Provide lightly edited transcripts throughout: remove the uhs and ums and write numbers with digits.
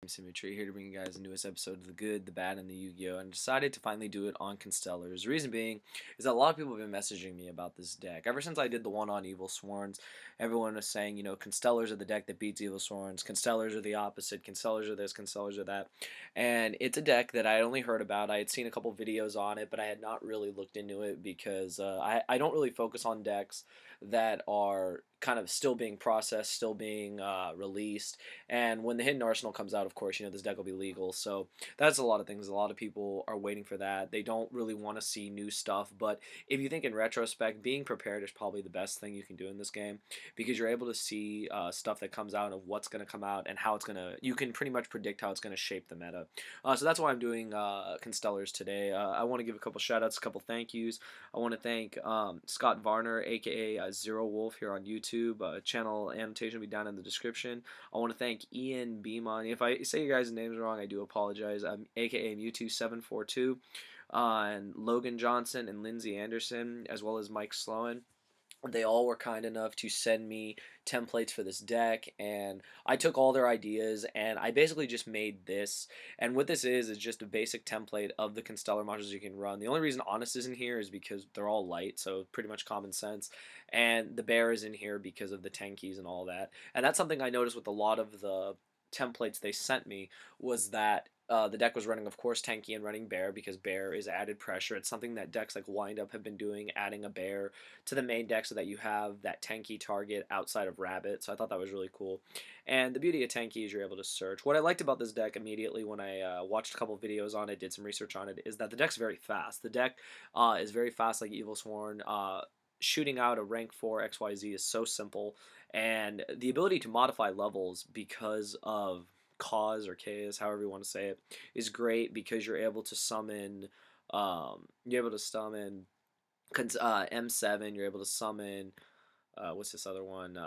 SlimXTeamSymmetry, here to bring you guys the newest episode of The Good, The Bad, and the Yu-Gi-Oh! And decided to finally do it on Constellars. The reason being is that a lot of people have been messaging me about this deck. Ever since I did the one on Evil Sworns, everyone was saying, you know, Constellars are the deck that beats Evil Sworns, Constellars are the opposite, Constellars are this, Constellars are that. And it's a deck that I had only heard about. I had seen a couple videos on it, but I had not really looked into it because I don't really focus on decks that are kind of still being processed, still being released. And when the Hidden Arsenal comes out, of course, you know, this deck will be legal. So that's a lot of things. A lot of people are waiting for that. They don't really want to see new stuff. But if you think in retrospect, being prepared is probably the best thing you can do in this game because you're able to see stuff that comes out of what's going to come out and how it's going to, you can pretty much predict how it's going to shape the meta. So that's why I'm doing Constellars today. I want to give a couple shout outs, a couple thank yous. I want to thank Scott Varner, aka Zero Wolf, here on YouTube. Channel annotation will be down in the description. I want to thank Ian Beamon. If I say your guys' names wrong, I do apologize. I'm aka Mewtwo742, and Logan Johnson and Lyndsay Anderson, as well as Mike Sloan. They all were kind enough to send me templates for this deck, and I took all their ideas and I basically just made this. And what this is just a basic template of the Constellar modules you can run. The only reason Honest isn't here is because they're all light, so pretty much common sense. And the Bear is in here because of the tankies and all that. And that's something I noticed with a lot of the templates they sent me, was that the deck was running, of course, tanky and running Bear because Bear is added pressure. It's something that decks like Wind Up have been doing, adding a Bear to the main deck so that you have that tanky target outside of Rabbit. So I thought that was really cool. And the beauty of tanky is you're able to search. What I liked about this deck immediately when I watched a couple videos on it, did some research on it, is that the deck's very fast. The deck is very fast, like Evil Sworn. Shooting out a rank 4 XYZ is so simple, and the ability to modify levels because of cause or chaos, however you want to say it, is great because you're able to summon M7. You're able to summon what's this other one?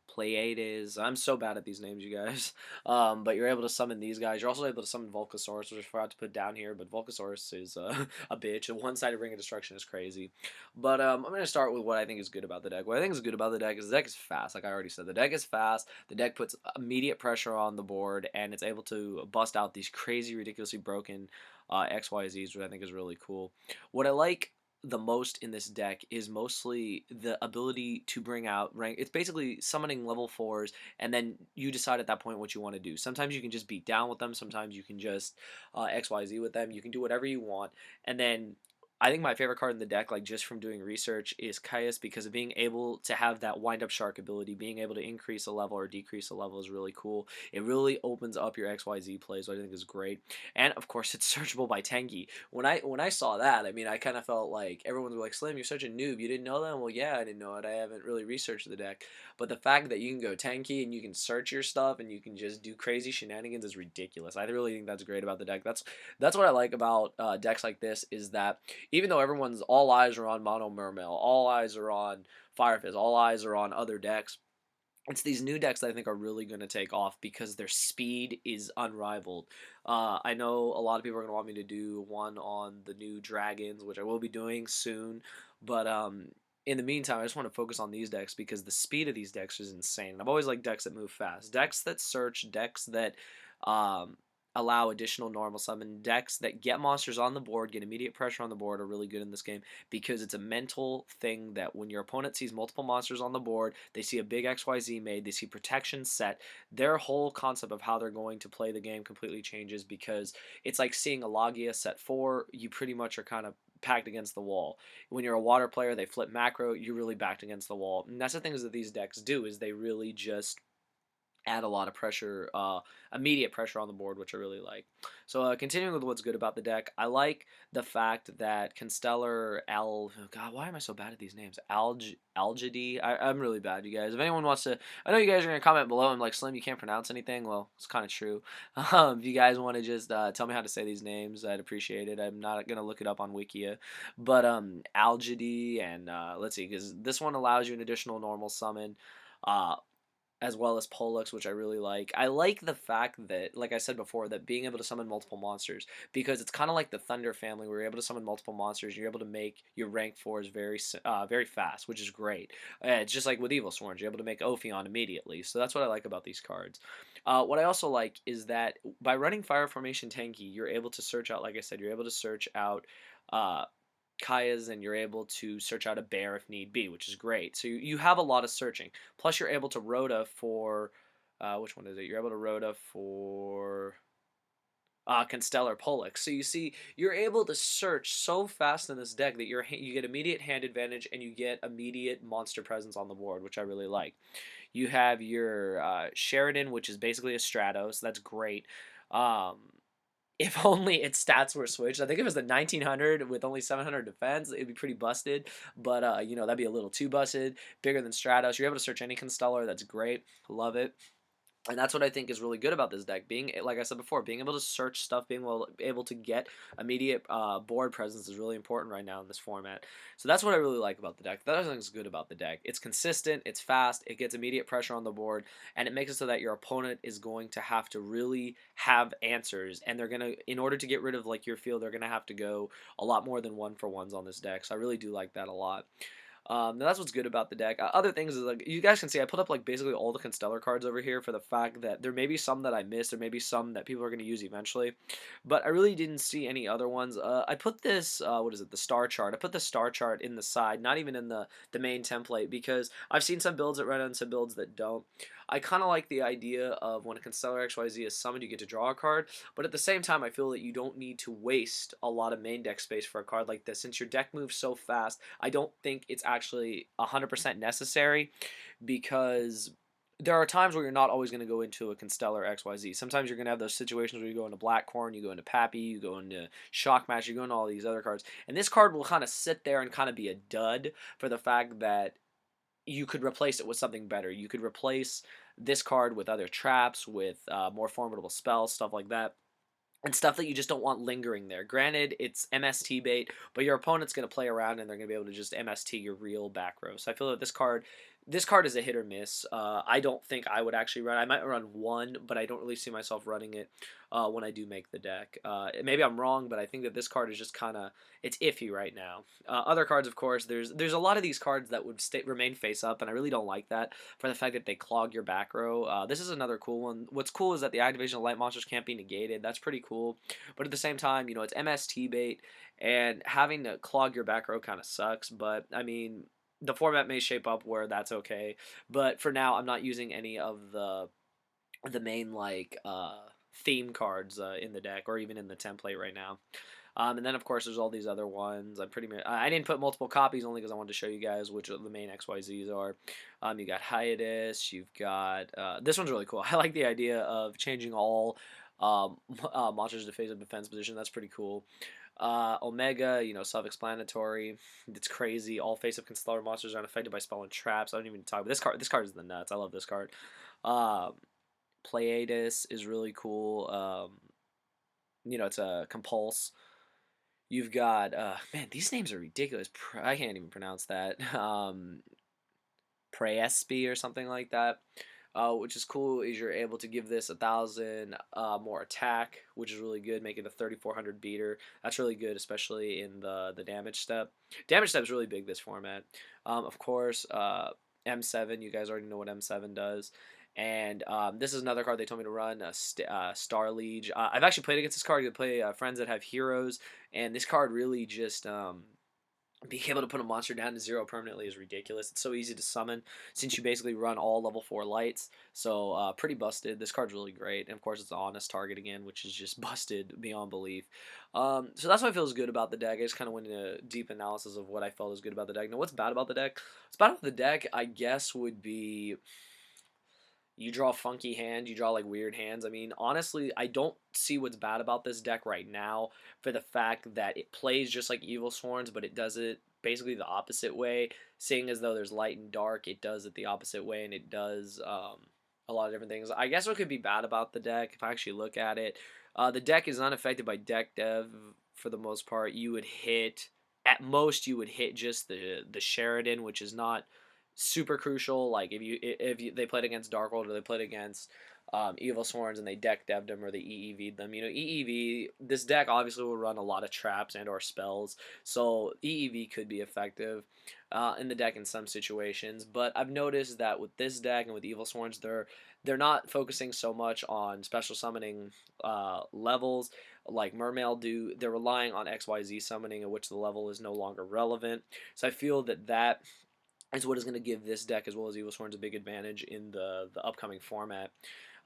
Pleiades. I'm so bad at these names, you guys. But you're able to summon these guys. You're also able to summon Volcasaurus, which I forgot to put down here, but Volcasaurus is a bitch. A one-sided Ring of Destruction is crazy. But I'm going to start with what I think is good about the deck. What I think is good about the deck is fast. Like I already said, the deck is fast. The deck puts immediate pressure on the board, and it's able to bust out these crazy, ridiculously broken XYZs, which I think is really cool. What I like the most in this deck is mostly the ability to bring out rank. It's basically summoning level 4s, and then you decide at that point what you want to do. Sometimes you can just beat down with them. Sometimes you can just XYZ with them. You can do whatever you want. And then I think my favorite card in the deck, like just from doing research, is Caius, because of being able to have that wind up shark ability. Being able to increase a level or decrease a level is really cool. It really opens up your XYZ plays, which I think is great. And of course, it's searchable by Tengi. When I saw that, I mean, I kind of felt like everyone was like, "Slim, you're such a noob. You didn't know that?" Well, yeah, I didn't know it. I haven't really researched the deck. But the fact that you can go Tenki and you can search your stuff and you can just do crazy shenanigans is ridiculous. I really think that's great about the deck. That's what I like about decks like this, is that even though everyone's all eyes are on Mono Mermail, all eyes are on Fire Fizz, all eyes are on other decks, it's these new decks that I think are really going to take off because their speed is unrivaled. I know a lot of people are going to want me to do one on the new dragons, which I will be doing soon, but in the meantime, I just want to focus on these decks because the speed of these decks is insane. I've always liked decks that move fast, decks that search, decks that um, allow additional normal summon, decks that get monsters on the board, get immediate pressure on the board, are really good in this game because it's a mental thing that when your opponent sees multiple monsters on the board, they see a big XYZ made, they see protection set, their whole concept of how they're going to play the game completely changes, because it's like seeing a Logia set 4, you pretty much are kind of packed against the wall. When you're a water player, they flip macro, you're really backed against the wall. And that's the things that these decks do, is they really just add a lot of pressure, immediate pressure on the board, which I really like. So continuing with what's good about the deck, I like the fact that Constellar, oh God, why am I so bad at these names? Algedy, I'm really bad, you guys. If anyone wants to, I know you guys are going to comment below and like, Slim, you can't pronounce anything. Well, it's kind of true. If you guys want to just tell me how to say these names, I'd appreciate it. I'm not going to look it up on Wikia. But Algedy, and let's see, because this one allows you an additional normal summon. as well as Pollux, which I really like. I like the fact that, like I said before, that being able to summon multiple monsters, because it's kind of like the Thunder family, where you're able to summon multiple monsters. You're able to make your rank 4s very fast, which is great. It's just like with Evil Sworns, you're able to make Ophion immediately. So that's what I like about these cards. What I also like is that by running Fire Formation Tanky, you're able to search out, like I said, you're able to search out uh, Kaya's, and you're able to search out a bear if need be, which is great. So you have a lot of searching. Plus, you're able to Rhoda for, which one is it? You're able to Rhoda for Constellar Pollux. So you see, you're able to search so fast in this deck that you get immediate hand advantage and you get immediate monster presence on the board, which I really like. You have your Sheridan, which is basically a Stratos. That's great. Um, if only its stats were switched. I think if it was the 1900 with only 700 defense, it'd be pretty busted. But, you know, that'd be a little too busted. Bigger than Stratos. You're able to search any Constellar. That's great. Love it. And that's what I think is really good about this deck. Being, like I said before, being able to search stuff, being able to get immediate board presence is really important right now in this format. So that's what I really like about the deck. That I think is good about the deck. It's consistent, it's fast, it gets immediate pressure on the board, and it makes it so that your opponent is going to have to really have answers. And they're going to, in order to get rid of like your field, they're going to have to go a lot more than 1-for-1s on this deck. So I really do like that a lot. Now that's what's good about the deck. Other things is, like, you guys can see I put up like basically all the Constellar cards over here for the fact that there may be some that I missed, there may be some that people are going to use eventually, but I really didn't see any other ones. I put this, what is it, the star chart. I put the star chart in the side, not even in the main template, because I've seen some builds that run and some builds that don't. I kind of like the idea of when a Constellar XYZ is summoned, you get to draw a card, but at the same time, I feel that you don't need to waste a lot of main deck space for a card like this. Since your deck moves so fast, I don't think it's actually 100% necessary, because there are times where you're not always going to go into a Constellar XYZ. Sometimes you're going to have those situations where you go into Blackcorn, you go into Pappy, you go into Shock Match, you go into all these other cards. And this card will kind of sit there and kind of be a dud for the fact that you could replace it with something better. You could replace this card with other traps, with more formidable spells, stuff like that. And stuff that you just don't want lingering there. Granted, it's MST bait, but your opponent's going to play around and they're going to be able to just MST your real back row. So I feel that this card is a hit or miss. I don't think I would actually run. I might run one, but I don't really see myself running it when I do make the deck. Maybe I'm wrong, but I think that this card is just kind of, it's iffy right now. Other cards, of course, there's a lot of these cards that would remain face up, and I really don't like that for the fact that they clog your back row. This is another cool one. What's cool is that the activation of light monsters can't be negated. That's pretty cool. But at the same time, you know, it's MST bait, and having to clog your back row kind of sucks. But I mean, the format may shape up where that's okay. But for now, I'm not using any of the main like theme cards in the deck or even in the template right now. And then of course there's all these other ones. I didn't put multiple copies only because I wanted to show you guys which the main XYZs are. You got Hiatus. You've got this one's really cool. I like the idea of changing all monsters to phase of defense position. That's pretty cool. Omega, you know, self-explanatory. It's crazy. All face-up Constellar monsters are unaffected by spell and traps. I don't even talk about this card. This card is the nuts. I love this card. Pleiades is really cool. You know, it's a compulse. You've got man, these names are ridiculous. I can't even pronounce that. Praespi or something like that. Which is cool, is you're able to give this 1,000 more attack, which is really good, making it a 3,400 beater. That's really good, especially in the damage step. Damage step is really big this format. Of course, M7, you guys already know what M7 does. And this is another card they told me to run, Star Liege. I've actually played against this card. You can play friends that have heroes, and this card really just being able to put a monster down to 0 permanently is ridiculous. It's so easy to summon since you basically run all level 4 lights. So pretty busted. This card's really great. And of course it's an honest target again, which is just busted beyond belief. So that's what I feel is good about the deck. I just kind of went into a deep analysis of what I felt is good about the deck. Now what's bad about the deck? What's bad about the deck, I guess, would be you draw a funky hand, you draw like weird hands. I mean, honestly, I don't see what's bad about this deck right now for the fact that it plays just like Evil Sworns, but it does it basically the opposite way. Seeing as though there's light and dark, it does it the opposite way, and it does a lot of different things. I guess what could be bad about the deck, if I actually look at it, the deck is unaffected by deck dev for the most part. You would hit, at most, you would hit just the Sheridan, which is not super crucial. Like they played against Darkhold or they played against Evil Sworns and they deck dev'd them or they EEV'd them. You know, EEV, this deck obviously will run a lot of traps and or spells, so EEV could be effective in the deck in some situations. But I've noticed that with this deck and with Evil Sworns, they're not focusing so much on special summoning levels like Mermail do. They're relying on XYZ summoning, in which the level is no longer relevant. So I feel that that is what is going to give this deck as well as Evil Sworns a big advantage in the upcoming format.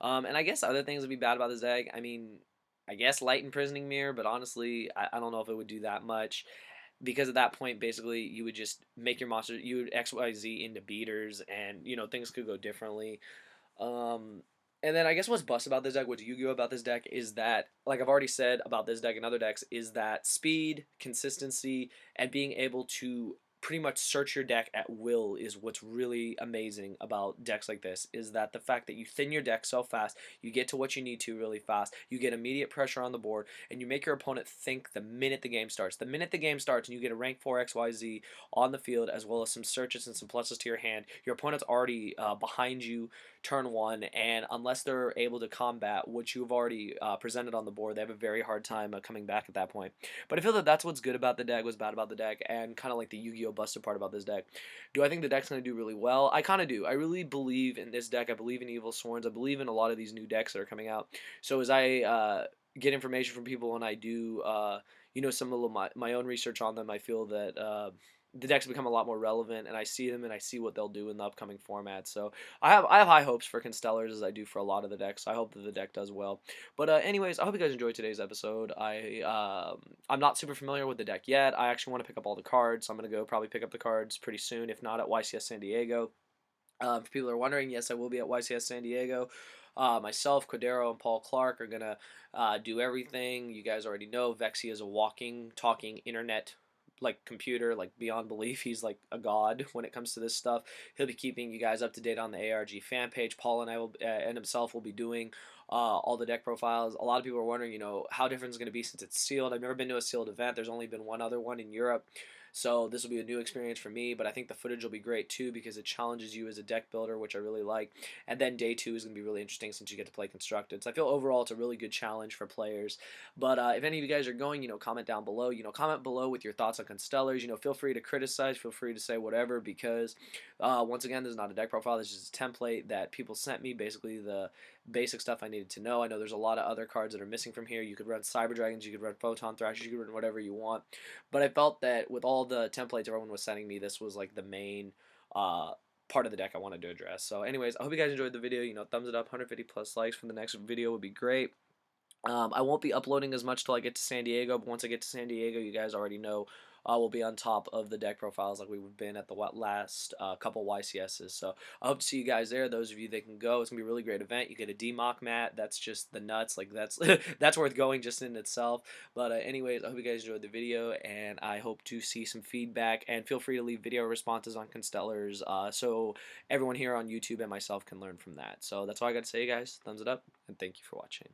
And I guess other things would be bad about this deck. I mean, I guess Light Imprisoning Mirror, but honestly, I don't know if it would do that much. Because at that point, basically, you would just make your monster, you would XYZ into beaters, and, you know, things could go differently. Um, and then I guess what's bust about this deck, what's Yu-Gi-Oh about this deck, is that, like I've already said about this deck and other decks, is that speed, consistency, and being able to pretty much search your deck at will is what's really amazing about decks like this, is that the fact that you thin your deck so fast, you get to what you need to really fast, you get immediate pressure on the board, and you make your opponent think the minute the game starts. The minute the game starts and you get a rank 4 XYZ on the field as well as some searches and some pluses to your hand, your opponent's already behind you turn one, and unless they're able to combat what you've already presented on the board, they have a very hard time coming back at that point. But I feel that that's what's good about the deck, what's bad about the deck, and kind of like the Yu-Gi-Oh busted part about this deck. Do I think the deck's going to do really well? I kind of do. I really believe in this deck. I believe in Evil Sworns. I believe in a lot of these new decks that are coming out. So as I get information from people and I do, you know, some of my own research on them, I feel that the decks become a lot more relevant, and I see them and I see what they'll do in the upcoming format. So I have high hopes for Constellars as I do for a lot of the decks. I hope that the deck does well. But anyways, I hope you guys enjoyed today's episode. I'm not super familiar with the deck yet. I actually want to pick up all the cards, so I'm gonna go probably pick up the cards pretty soon, if not at YCS San Diego. If people are wondering, yes, I will be at YCS San Diego. Myself, Cordero, and Paul Clark are going to do everything. You guys already know Vexy is a walking, talking internet like computer, like beyond belief. He's like a god when it comes to this stuff. He'll be keeping you guys up to date on the ARG fan page. Paul and I will, and himself will be doing all the deck profiles. A lot of people are wondering, you know, how different it's going to be since it's sealed. I've never been to a sealed event. There's only been one other one in Europe. So this will be a new experience for me, but I think the footage will be great too because it challenges you as a deck builder, which I really like. And then day 2 is going to be really interesting since you get to play constructed. So I feel overall it's a really good challenge for players. But if any of you guys are going, you know, comment down below. You know, comment below with your thoughts on Constellars. You know, feel free to criticize, feel free to say whatever because once again, this is not a deck profile. This is just a template that people sent me, basically the basic stuff I needed to know. I know there's a lot of other cards that are missing from here. You could run Cyber Dragons, you could run Photon Thrashers, you could run whatever you want. But I felt that with all the templates everyone was sending me, this was like the main part of the deck I wanted to address. So anyways, I hope you guys enjoyed the video. You know, thumbs it up, 150 plus likes for the next video would be great. I won't be uploading as much till I get to San Diego, but once I get to San Diego, you guys already know we'll be on top of the deck profiles like we've been at the last couple YCSs. So I hope to see you guys there. Those of you that can go, it's gonna be a really great event. You get a DMOC mat. That's just the nuts. Like that's that's worth going just in itself. But anyways, I hope you guys enjoyed the video, and I hope to see some feedback. And feel free to leave video responses on Constellars, so everyone here on YouTube and myself can learn from that. So that's all I got to say, guys. Thumbs it up, and thank you for watching.